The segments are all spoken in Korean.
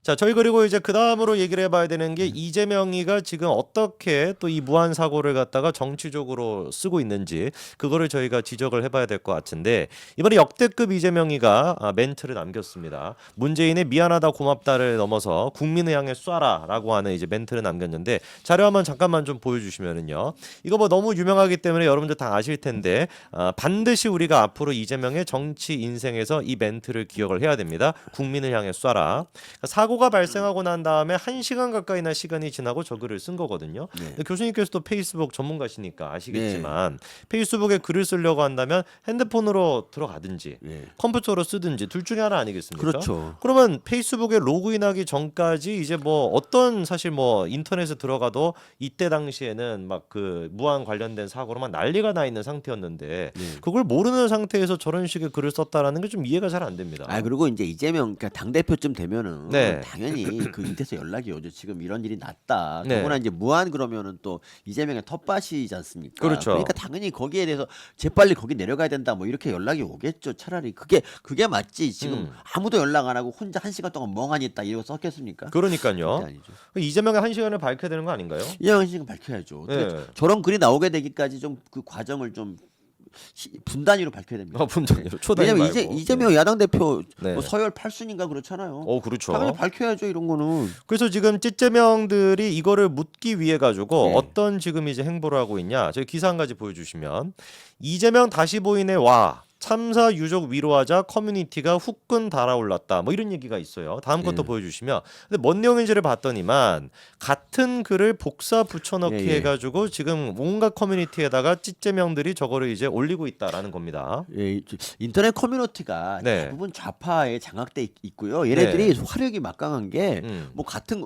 자, 저희 그리고 이제 그 다음으로 얘기를 해봐야 되는 게 이재명이가 지금 어떻게 또 이 무한 사고를 갖다가 정치적으로 쓰고 있는지 그거를 저희가 지적을 해봐야 될 것 같은데 이번에 역대급 이재명이가 멘트를 남겼습니다. 문재인의 미안하다 고맙다를 넘어서 국민을 향해 쏴라라고 하는 이제 멘트를 남겼는데 자료 한번 잠깐만 좀 보여주시면은요. 이거 뭐 너무 유명하기 때문에 여러분들 다 아실 텐데 반드시 우리가 앞으로 이재명의 정치 인생에서 이 멘트를 기억을 해야 됩니다. 국민을 향해 쏴라. 사고가 발생하고 난 다음에 1시간 가까이나 시간이 지나고 저 글을 쓴 거거든요. 네. 근데 교수님께서도 페이스북 전문가시니까 아시겠지만 네. 페이스북에 글을 쓰려고 한다면 핸드폰으로 들어가든지 네. 컴퓨터로 쓰든지 둘 중에 하나 아니겠습니까? 그렇죠. 그러면 페이스북에 로그인하기 전까지 이제 뭐 어떤 사실 뭐 인터넷에 들어가도 이때 당시에는 막 그 무한 관련된 사고로만 난리가 나 있는 상태였는데 네. 그걸 모르는 상태에서 저런 식의 글을 썼다라는 게 좀 이해가 잘 안 됩니다. 그리고 이제 이재명 그러니까 당 대표쯤 되면은 네. 당연히 그 밑에서 연락이 오죠. 지금 이런 일이 났다. 네. 더구나 이제 무한 그러면은 또 이재명의 텃밭이지 않습니까? 그렇죠. 그러니까 당연히 거기에 대해서 재빨리 거기 내려가야 된다. 뭐 이렇게 연락이 오겠죠. 차라리 그게 맞지. 지금 아무도 연락 안 하고 혼자 1시간 동안 멍하니 있다 이러고 썼겠습니까? 그러니까요. 절대 아니죠. 이재명의 1시간을 밝혀야 되는 거 아닌가요? 이재명 씨는 밝혀야죠. 네. 저런 글이 나오게 되기까지 좀 그 과정을 좀 분단위로 밝혀야 됩니다. 분단위로 초단위 왜냐면 말고. 이재명 야당 대표 네. 뭐 서열 8순인가 그렇잖아요. 그렇죠. 당연히 밝혀야죠 이런 거는. 그래서 지금 찌재명들이 이거를 묻기 위해 가지고 네. 어떤 지금 이제 행보를 하고 있냐. 저희 기사 한 가지 보여주시면 이재명 다시 보이네 와. 참사 유족 위로하자 커뮤니티가 후끈 달아올랐다. 뭐 이런 얘기가 있어요. 다음 것도 보여주시면. 근데 뭔 내용인지를 봤더니만 같은 글을 복사 붙여넣기 예, 예. 해가지고 지금 온갖 커뮤니티에다가 찌재명들이 저거를 이제 올리고 있다라는 겁니다. 예, 인터넷 커뮤니티가 네. 대부분 좌파에 장악돼 있고요. 얘네들이 화력이 막강한 게 뭐 같은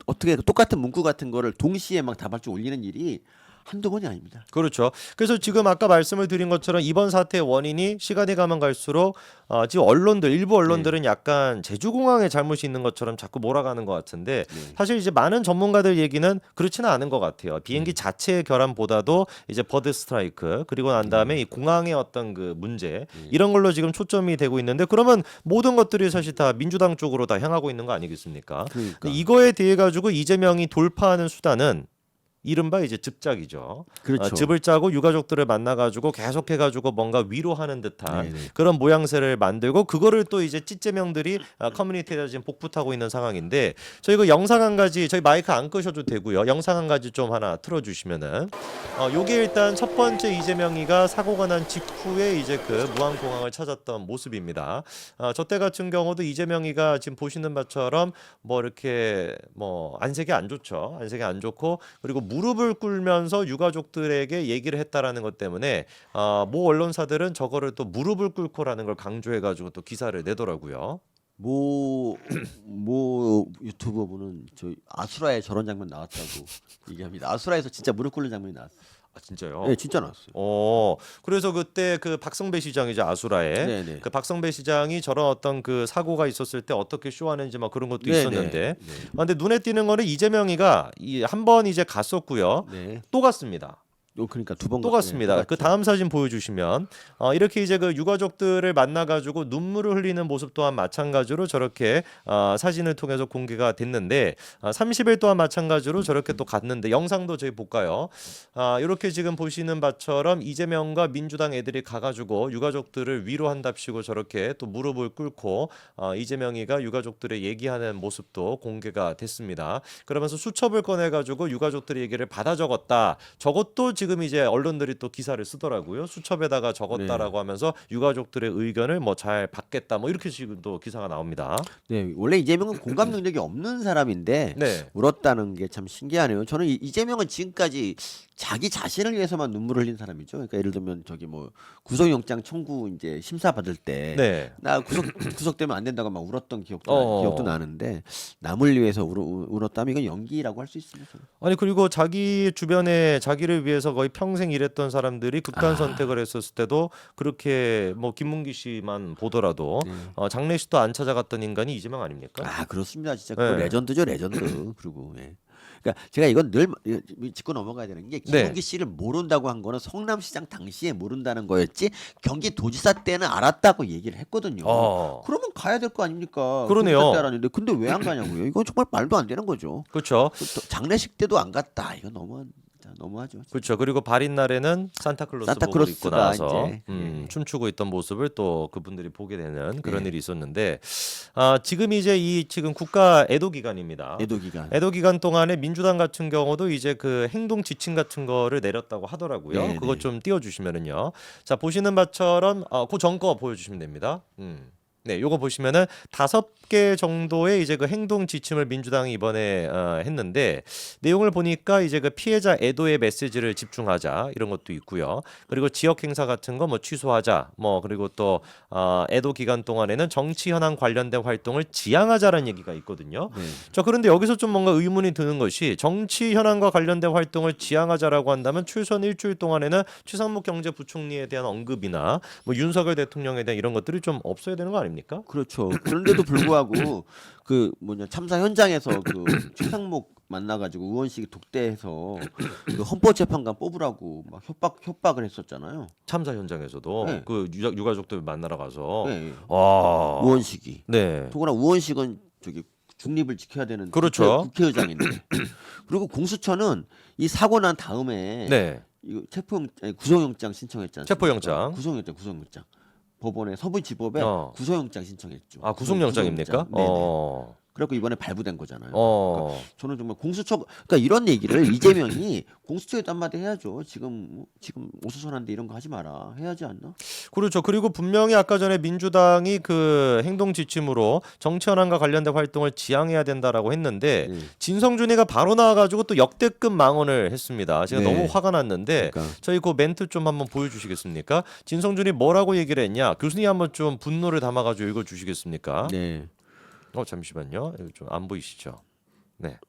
어떻게 똑같은 문구 같은 거를 동시에 막 다발적 올리는 일이 한두 번이 아닙니다. 그렇죠. 그래서 지금 아까 말씀을 드린 것처럼 이번 사태의 원인이 시간이 가면 갈수록 지금 일부 언론들은 약간 제주공항에 잘못이 있는 것처럼 자꾸 몰아가는 것 같은데 사실 이제 많은 전문가들 얘기는 그렇지는 않은 것 같아요. 비행기 자체의 결함보다도 이제 버드 스트라이크 그리고 난 다음에 이 공항의 어떤 그 문제 이런 걸로 지금 초점이 되고 있는데 그러면 모든 것들이 사실 다 민주당 쪽으로 다 향하고 있는 거 아니겠습니까? 그러니까. 이거에 대해 가지고 이재명이 돌파하는 수단은 이른바 이제 즙작이죠. 그렇죠. 즙을 짜고 유가족들을 만나가지고 계속해가지고 뭔가 위로하는 듯한 네네. 그런 모양새를 만들고 그거를 또 이제 찌재명들이 커뮤니티에다 지금 복붙하고 있는 상황인데 저희 그 영상 한 가지 저희 마이크 안 끄셔도 되고요. 영상 한 가지 좀 하나 틀어주시면은 요게 일단 첫 번째 이재명이가 사고가 난 직후에 이제 그 무안공항을 찾았던 모습입니다. 저때 같은 경우도 이재명이가 지금 보시는 바처럼 뭐 이렇게 뭐 안색이 안 좋죠. 안색이 안 좋고 그리고 무릎을 꿇으면서 유가족들에게 얘기를 했다라는 것 때문에 모 언론사들은 저거를 또 무릎을 꿇고라는 걸 강조해가지고 또 기사를 내더라고요. 뭐 유튜버 분은 저 아수라에 저런 장면 나왔다고 얘기합니다. 아수라에서 진짜 무릎 꿇는 장면이 나왔어요. 진짜요? 네, 진짜 나왔어요. 그래서 그때 그 박성배 시장이죠 아수라에 네네. 그 박성배 시장이 저런 어떤 그 사고가 있었을 때 어떻게 쇼하는지 막 그런 것도 네네. 있었는데, 네. 근데 눈에 띄는 거는 이재명이가 한 번 이제 갔었고요, 네. 또 갔습니다. 그러니까 두 번 또 갔습니다. 네, 그 다음 사진 보여주시면 이렇게 이제 그 유가족들을 만나가지고 눈물을 흘리는 모습 또한 마찬가지로 저렇게 사진을 통해서 공개가 됐는데 30일 동안 마찬가지로 저렇게 또 갔는데 영상도 저희 볼까요? 이렇게 지금 보시는 바처럼 이재명과 민주당 애들이 가가지고 유가족들을 위로한답시고 저렇게 또 무릎을 꿇고 이재명이가 유가족들의 얘기하는 모습도 공개가 됐습니다. 그러면서 수첩을 꺼내가지고 유가족들의 얘기를 받아 적었다. 저것도 지금 이제 언론들이 또 기사를 쓰더라고요. 수첩에다가 적었다라고 하면서 유가족들의 의견을 뭐 잘 받겠다. 뭐 이렇게 지금 또 기사가 나옵니다. 네, 원래 이재명은 공감 능력이 없는 사람인데 네. 울었다는 게 참 신기하네요. 저는 이재명은 지금까지 자기 자신을 위해서만 눈물을 흘린 사람이죠. 그러니까 예를 들면 저기 뭐 구속영장 청구 이제 심사 받을 때 나 네. 구속되면 안 된다고 막 울었던 기억도 나는데 남을 위해서 울었다면 이건 연기라고 할 수 있습니다. 저는. 아니 그리고 자기 주변에 자기를 위해서 거의 평생 일했던 사람들이 극단 선택을 했었을 때도 그렇게 뭐 김문기 씨만 보더라도 장례식도 안 찾아갔던 인간이 이재명 아닙니까? 그렇습니다. 진짜 그 네. 레전드죠, 레전드. 그리고 예. 그러니까 제가 이건 늘 짚고 넘어가야 되는 게 네. 김용기 씨를 모른다고 한 거는 성남시장 당시에 모른다는 거였지 경기도지사 때는 알았다고 얘기를 했거든요. 그러면 가야 될 거 아닙니까? 그러네요. 도지사 때 알았는데 근데 왜 안 가냐고요? 이건 정말 말도 안 되는 거죠. 그렇죠. 또 장례식 때도 안 갔다. 이거 너무하죠. 그렇죠. 그리고 발인 날에는 산타클로스 복을 입고 산타클로스가 나와서 이제, 춤추고 있던 모습을 또 그분들이 보게 되는 그런 예. 일이 있었는데 지금 이제 지금 국가 애도 기간입니다. 애도 기간. 애도 기간 동안에 민주당 같은 경우도 이제 그 행동 지침 같은 거를 내렸다고 하더라고요. 네, 그것 네. 좀 띄워주시면은요. 자 보시는 바처럼 그 전거 보여주시면 됩니다. 네, 요거 보시면은 5개 정도의 이제 그 행동 지침을 민주당이 이번에 했는데 내용을 보니까 이제 그 피해자 애도의 메시지를 집중하자 이런 것도 있고요. 그리고 지역 행사 같은 거 뭐 취소하자. 뭐 그리고 또 애도 기간 동안에는 정치 현안 관련된 활동을 지양하자라는 얘기가 있거든요. 네. 자, 그런데 여기서 좀 뭔가 의문이 드는 것이 정치 현안과 관련된 활동을 지양하자라고 한다면 최소한 일주일 동안에는 최상목 경제부총리에 대한 언급이나 뭐 윤석열 대통령에 대한 이런 것들이 좀 없어야 되는 거 아닙니까? 그렇죠. 그런데도 불구하고 그 참사 현장에서 그 최상목 만나가지고 의원식 독대해서 그 헌법재판관 뽑으라고 막 협박을 했었잖아요. 참사 현장에서도 네. 그 유가족들 만나러 가서 네. 와. 의원식이. 네. 더구나 의원식은 저기 중립을 지켜야 되는 그렇죠. 국회의장인데. 그리고 공수처는 이 사고 난 다음에 네. 이거 구속영장 신청했잖아요. 체포영장. 구속영장. 법원에 서부지법에 어. 구속영장 신청했죠. 구속영장입니까? 네네. 그래갖고 이번에 발부된 거잖아요. 어. 저는 정말 공수처 그러니까 이런 얘기를 이재명이 공수처에도 한마디 해야죠. 지금 오수선한데 이런 거 하지 마라 해야지 않나? 그렇죠. 그리고 분명히 아까 전에 민주당이 그 행동 지침으로 정치 현안과 관련된 활동을 지양해야 된다라고 했는데 네. 진성준이가 바로 나와가지고 또 역대급 망언을 했습니다. 제가 네. 너무 화가 났는데 그러니까. 저희 그 멘트 좀 한번 보여주시겠습니까? 진성준이 뭐라고 얘기를 했냐? 교수님 한번 좀 분노를 담아가지고 읽어주시겠습니까? 네. 잠시만요. 이거 좀 안 보이시죠? 네.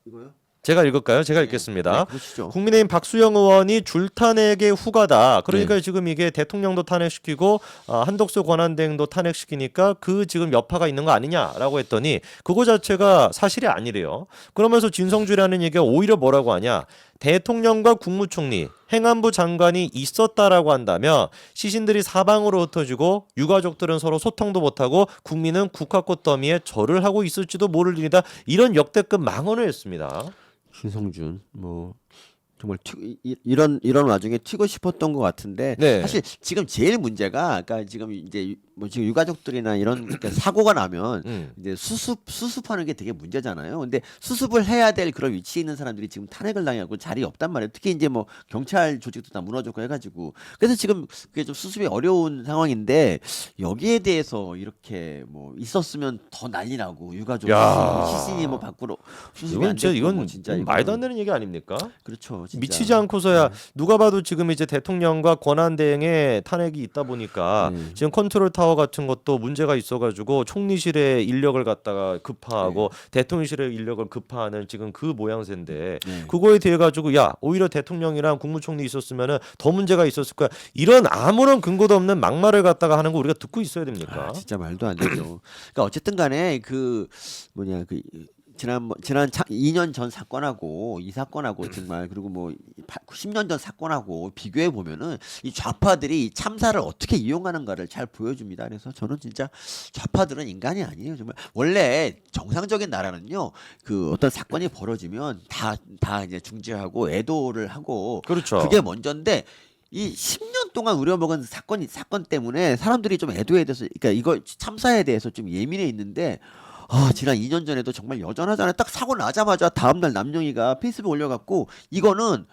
이거요? 제가 읽을까요? 제가 읽겠습니다. 네, 그러시죠. 국민의힘 박수영 의원이 줄탄핵의 후가다. 그러니까 네. 지금 이게 대통령도 탄핵시키고 한덕수 권한대행도 탄핵시키니까 그 지금 여파가 있는 거 아니냐라고 했더니 그거 자체가 사실이 아니래요. 그러면서 진성주라는 얘기가 오히려 뭐라고 하냐? 대통령과 국무총리, 행안부 장관이 있었다라고 한다면 시신들이 사방으로 흩어지고 유가족들은 서로 소통도 못하고 국민은 국화꽃 더미에 절을 하고 있을지도 모를 일이다. 이런 역대급 망언을 했습니다. 김성준 뭐 정말 이런 와중에 튀고 싶었던 것 같은데 네. 사실 지금 제일 문제가 그러니까 지금 이제 뭐 지금 유가족들이나 이런 그러니까 사고가 나면 이제 수습하는 게 되게 문제잖아요. 근데 수습을 해야 될 그런 위치에 있는 사람들이 지금 탄핵을 당하고 자리 없단 말이에요. 특히 이제 뭐 경찰 조직도 다 무너졌고 해가지고 그래서 지금 그게 좀 수습이 어려운 상황인데 여기에 대해서 이렇게 뭐 있었으면 더 난리 나고 유가족 야. 시신이 뭐 밖으로 수습이 이건 안 진짜 됐고 이건 뭐 진짜 말도 이거는- 안 되는 얘기 아닙니까? 그렇죠. 진짜. 미치지 않고서야 누가 봐도 지금 이제 대통령과 권한대행의 탄핵이 있다 보니까 지금 컨트롤 타워 같은 것도 문제가 있어가지고 총리실에 인력을 갖다가 급파하고 대통령실에 인력을 급파하는 지금 그 모양새인데 네. 그거에 대해 가지고 야 오히려 대통령이랑 국무총리 있었으면은 더 문제가 있었을 거야. 이런 아무런 근거도 없는 막말을 갖다가 하는 거 우리가 듣고 있어야 됩니까? 진짜 말도 안 되죠. 그러니까 어쨌든 간에 그 뭐냐 그 지난 2년 전 사건하고 이 사건하고 정말 그리고 뭐 10년 전 사건하고 비교해 보면은 이 좌파들이 이 참사를 어떻게 이용하는가를 잘 보여줍니다. 그래서 저는 진짜 좌파들은 인간이 아니에요. 정말 원래 정상적인 나라는요 그 어떤 사건이 벌어지면 다 이제 중재하고 애도를 하고 그렇죠. 그게 먼저인데 이 10년 동안 우려먹은 사건 때문에 사람들이 좀 애도에 대해서 그러니까 이거 참사에 대해서 좀 예민해 있는데 지난 2년 전에도 정말 여전하잖아요. 딱 사고 나자마자 다음날 남영희가 페이스북 올려갖고 이거는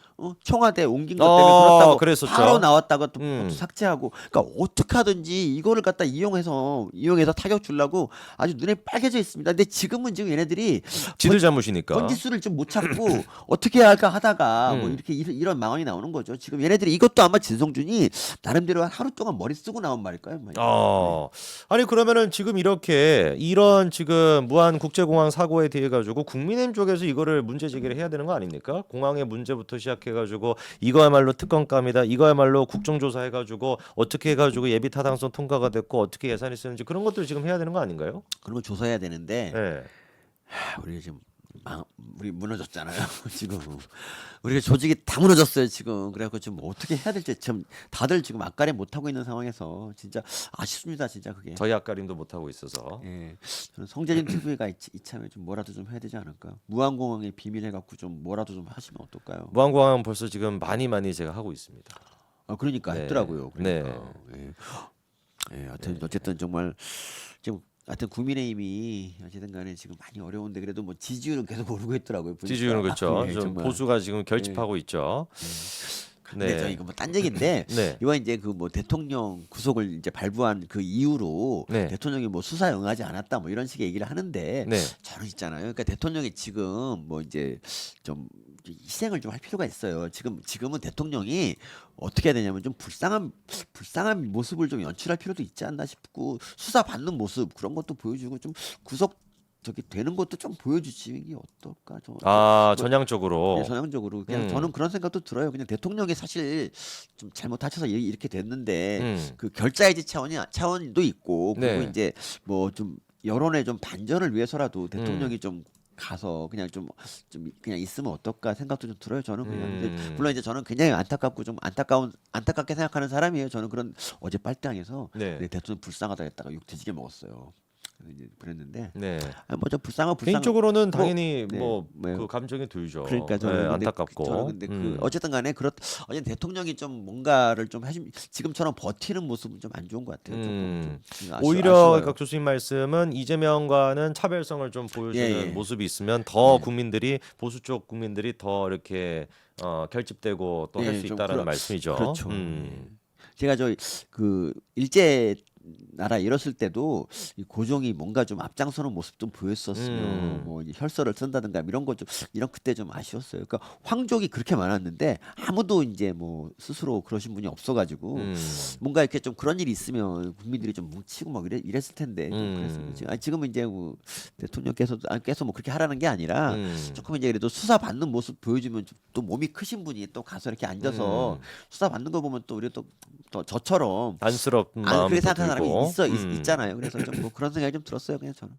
청와대 옮긴 것 때문에 그렇다고 그랬었죠. 바로 나왔다가 또 음. 그것도 삭제하고 그러니까 어떻게 하든지 이거를 갖다 이용해서 타격 주려고 아주 눈에 빨개져 있습니다. 근데 지금 얘네들이 지들 잘못이니까. 번지수를 좀 못 찾고 어떻게 해야 할까 하다가 뭐 이렇게 이런 망언이 나오는 거죠. 지금 얘네들이 이것도 아마 진성준이 나름대로 하루 동안 머리 쓰고 나온 말일까요? 아니 그러면은 지금 이런 지금 무한 국제공항 사고에 대해 가지고 국민의힘 쪽에서 이거를 문제 제기를 해야 되는 거 아닙니까? 공항의 문제부터 시작해가지고 이거야말로 특검감이다. 이거야말로 국정조사 해가지고 어떻게 해가지고 예비 타당성 통과가 됐고 어떻게 예산이 쓰는지 그런 것들 지금 해야 되는 거 아닌가요? 그런 거 조사해야 되는데 네. 우리 지금 우리 무너졌잖아요. 지금 우리가 조직이 다 무너졌어요. 지금 그래갖고 지금 뭐 어떻게 해야 될지 지금 다들 지금 앞가림 못 하고 있는 상황에서 진짜 아쉽습니다. 진짜 그게. 저희 앞가림도 못 하고 있어서. 예, 저는 성재진 TV가 이참에 좀 뭐라도 좀 해야 되지 않을까. 무한공항의 비밀 해갖고 좀 뭐라도 좀 하시면 어떨까요? 무한공항 벌써 지금 많이 제가 하고 있습니다. 그러니까 네. 했더라고요. 네. 그러니까. 예, 하여튼 어쨌든 정말 지금 하여튼 국민의힘이 어쨌든간에 지금 많이 어려운데 그래도 뭐 지지율은 계속 오르고 있더라고요. 보니까. 지지율은 그렇죠. 예, 좀 정말. 보수가 지금 결집하고 있죠. 근데 네. 저 이거 뭐 딴 얘기인데 네. 이번 이제 그 뭐 대통령 구속을 이제 발부한 그 이후로 네. 대통령이 뭐 수사에 응하지 않았다 뭐 이런 식의 얘기를 하는데 네. 저는 있잖아요. 그러니까 대통령이 지금 뭐 이제 좀 희생을 좀 할 필요가 있어요. 지금은 대통령이 어떻게 해야 되냐면 좀 불쌍한 모습을 좀 연출할 필요도 있지 않나 싶고 수사 받는 모습 그런 것도 보여주고 좀 구속 저기 되는 것도 좀 보여주시는 게 어떨까? 전향적으로. 예, 전형적으로 그냥 저는 그런 생각도 들어요. 그냥 대통령이 사실 좀 잘못하셔서 이렇게 됐는데 그 결자해지 차원도 있고 그리고 네. 이제 뭐 좀 여론의 좀 반전을 위해서라도 대통령이 좀 가서 그냥 좀 그냥 있으면 어떨까 생각도 좀 들어요. 저는 그냥 근데 물론 이제 저는 굉장히 안타깝고 좀 안타깝게 생각하는 사람이에요. 저는 그런 어제 빨대항에서 네. 대통령 불쌍하다 했다가 욕 뒤지게 먹었어요. 이제 그랬는데 네. 뭐좀 불쌍한 개인적으로는 당연히 네, 뭐 네. 그 감정이 들죠. 그러니까 저는 네, 근데 안타깝고. 저는 근데 그 어쨌든 간에 어제 대통령이 좀 뭔가를 좀 하시 지금처럼 버티는 모습은 좀 안 좋은 것 같아요. 조금 오히려 아쉬워요. 각 교수님 말씀은 이재명과는 차별성을 좀 보여주는 예. 모습이 있으면 더 국민들이 보수 쪽 국민들이 더 이렇게 결집되고 또 할 예, 수 좀 있다라는 말씀이죠. 그렇죠. 제가 그 일제 나라 잃었을 때도 이 고종이 뭔가 좀 앞장서는 모습 좀 보였었으면 뭐 이제 혈서를 쓴다든가 이런 거 좀 이런 그때 좀 아쉬웠어요. 그러니까 황족이 그렇게 많았는데 아무도 이제 뭐 스스로 그러신 분이 없어가지고 뭔가 이렇게 좀 그런 일이 있으면 국민들이 좀 뭉치고 막 이랬을 텐데 좀 그랬어요. 지금은 이제 뭐 대통령께서 뭐 그렇게 하라는 게 아니라 조금 이제 그래도 수사 받는 모습 보여주면 또 몸이 크신 분이 또 가서 이렇게 앉아서 수사 받는 거 보면 또 우리 또 저처럼 안쓰럽은 안 마음이 그렇게 또 생각하는 사람이 들고. 있잖아요. 그래서 좀 뭐 그런 생각이 좀 들었어요. 그냥 저는.